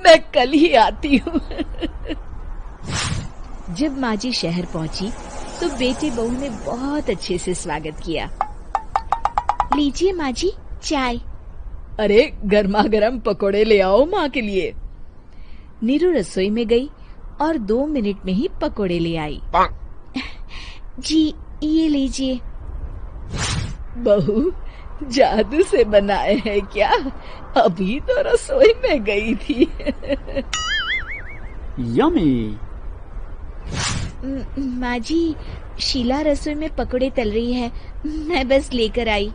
मैं कल ही आती हूँ। जब माँ जी शहर पहुंची तो बेटे बहू ने बहुत अच्छे से स्वागत किया। लीजिए माँ जी चाय। अरे गर्मा गर्म पकोड़े ले आओ माँ के लिए। नीरू रसोई में गई और 2 मिनट में ही पकोड़े ले आई। जी ये लीजिए। बहू जादू से बनाए हैं क्या? अभी तो रसोई में गई थी। यमी। माँ जी शीला रसोई में पकोड़े तल रही है, मैं बस लेकर आई।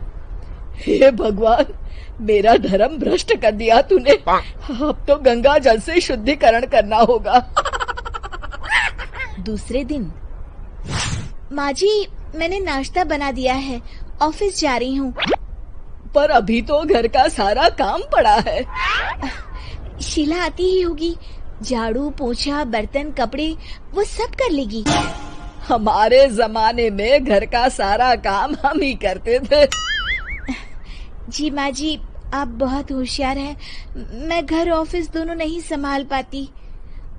हे भगवान, मेरा धर्म भ्रष्ट कर दिया तूने। अब तो गंगा जल से शुद्धिकरण करना होगा। दूसरे दिन, माँ जी मैंने नाश्ता बना दिया है, ऑफिस जा रही हूँ। पर अभी तो घर का सारा काम पड़ा है। शीला आती ही होगी, झाड़ू पोछा बर्तन कपड़े वो सब कर लेगी। हमारे जमाने में घर का सारा काम हम ही करते थे। जी माँ जी आप बहुत होशियार हैं, मैं घर ऑफिस दोनों नहीं संभाल पाती।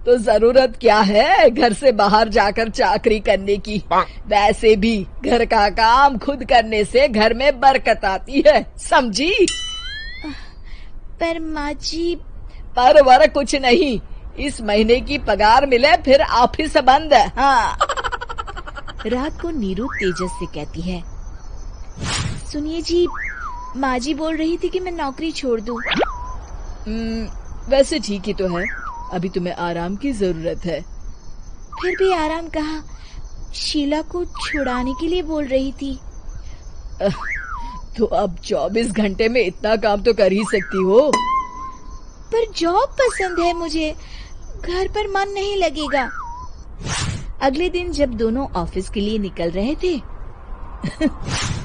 तो जरूरत क्या है घर से बाहर जाकर चाकरी करने की? वैसे भी घर का काम खुद करने से घर में बरकत आती है, समझी? पर माँ जी। पर वर कुछ नहीं, इस महीने की पगार मिले फिर ऑफिस बंद है। हाँ। रात को नीरू तेजस से कहती है, सुनिए जी माँ जी बोल रही थी कि मैं नौकरी छोड़ दूं। वैसे ठीक ही तो है, अभी तुम्हें आराम की जरूरत है। फिर भी आराम कहाँ, शीला को छुड़ाने के लिए बोल रही थी। तो अब 24 घंटे में इतना काम तो कर ही सकती हो। पर जॉब पसंद है मुझे, घर पर मन नहीं लगेगा। अगले दिन जब दोनों ऑफिस के लिए निकल रहे थे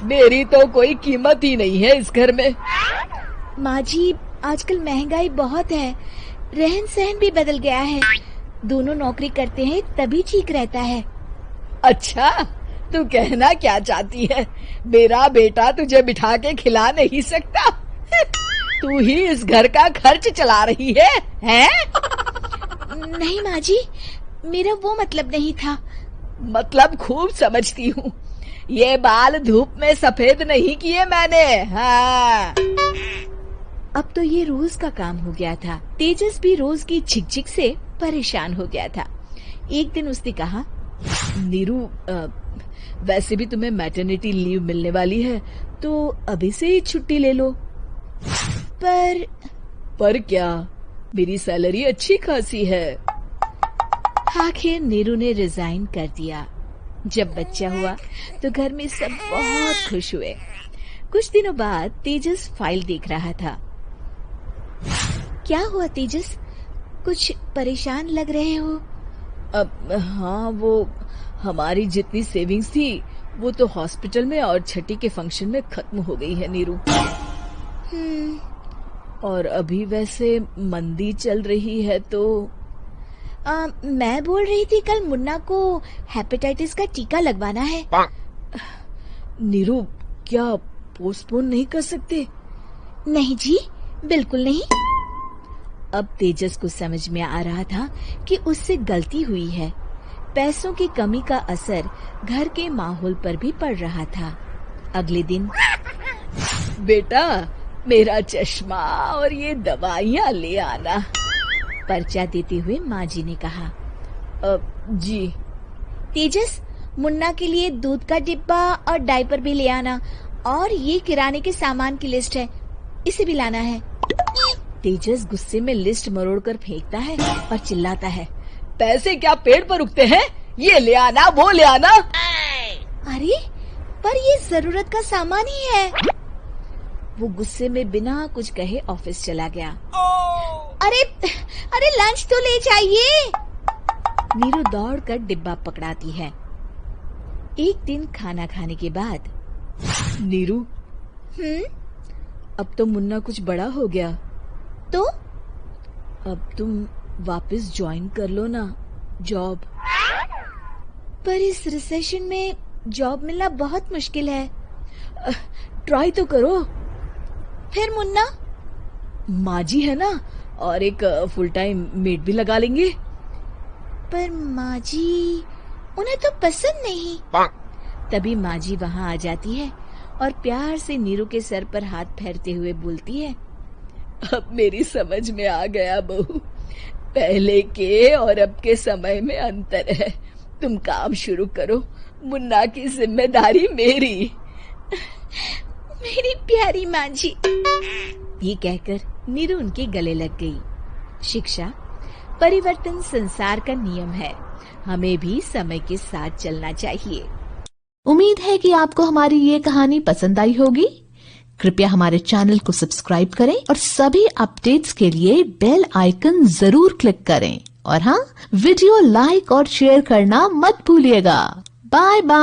मेरी तो कोई कीमत ही नहीं है इस घर में। माँ जी आजकल महंगाई बहुत है, रहन सहन भी बदल गया है, दोनों नौकरी करते हैं तभी ठीक रहता है। अच्छा, तू कहना क्या चाहती है? मेरा बेटा तुझे बिठा के खिला नहीं सकता? तू ही इस घर का खर्च चला रही है, हैं? नहीं माँ जी, मेरा वो मतलब नहीं था। मतलब खूब समझती हूँ, ये बाल धूप में सफेद नहीं किए मैंने। हाँ। अब तो ये रोज का काम हो गया था। तेजस भी रोज की झिकझिक से परेशान हो गया था। एक दिन उसने कहा, नीरू वैसे भी तुम्हें मैटरनिटी लीव मिलने वाली है, तो अभी से ही छुट्टी ले लो। पर क्या, मेरी सैलरी अच्छी खासी है। आखिर नीरू ने रिजाइन कर दिया। जब बच्चा हुआ तो घर में सब बहुत खुश हुए। कुछ दिनों बाद तेजस फाइल देख रहा था। क्या हुआ तेजस, कुछ परेशान लग रहे हो? हाँ, वो हमारी जितनी सेविंग्स थी वो तो हॉस्पिटल में और छठी के फंक्शन में खत्म हो गई है नीरू। और अभी वैसे मंदी चल रही है तो मैं बोल रही थी कल मुन्ना को हेपेटाइटिस का टीका लगवाना है। नीरू क्या पोस्टपोन नहीं कर सकते? नहीं जी, बिल्कुल नहीं। अब तेजस को समझ में आ रहा था कि उससे गलती हुई है। पैसों की कमी का असर घर के माहौल पर भी पड़ रहा था। अगले दिन, बेटा मेरा चश्मा और ये दवाइयाँ ले आना, पर्चा देते हुए माँ जी ने कहा। जी। तेजस मुन्ना के लिए दूध का डिब्बा और डायपर भी ले आना, और ये किराने के सामान की लिस्ट है, इसे भी लाना है। तेजस गुस्से में लिस्ट मरोड़कर फेंकता है और चिल्लाता है, पैसे क्या पेड़ पर उगते हैं? ये ले आना वो ले आना। अरे पर ये जरूरत का सामान ही है। वो गुस्से में बिना कुछ कहे ऑफिस चला गया। अरे लंच तो ले जाइए। नीरू दौड़कर डिब्बा पकड़ाती है। एक दिन खाना खाने के बाद, नीरू अब तो मुन्ना कुछ बड़ा हो गया, तो अब तुम वापस ज्वाइन कर लो ना जॉब। पर इस रिसेशन में जॉब मिलना बहुत मुश्किल है। ट्राई तो करो। फिर मुन्ना? माँ जी है ना, और एक फुल टाइम मेड भी लगा लेंगे। पर माँ जी, उन्हें तो पसंद नहीं। तभी माँ जी वहाँ आ जाती है और प्यार से नीरू के सर पर हाथ फेरते हुए बोलती है, अब मेरी समझ में आ गया बहू, पहले के और अब के समय में अंतर है। तुम काम शुरू करो, मुन्ना की जिम्मेदारी मेरी। मेरी प्यारी माँ जी। ये कहकर नीरू उनके गले लग गई। शिक्षा, परिवर्तन संसार का नियम है, हमें भी समय के साथ चलना चाहिए। उम्मीद है कि आपको हमारी ये कहानी पसंद आई होगी। कृपया हमारे चैनल को सब्सक्राइब करें और सभी अपडेट्स के लिए बेल आइकन जरूर क्लिक करें। और हाँ, वीडियो लाइक और शेयर करना मत भूलिएगा। Bye bye.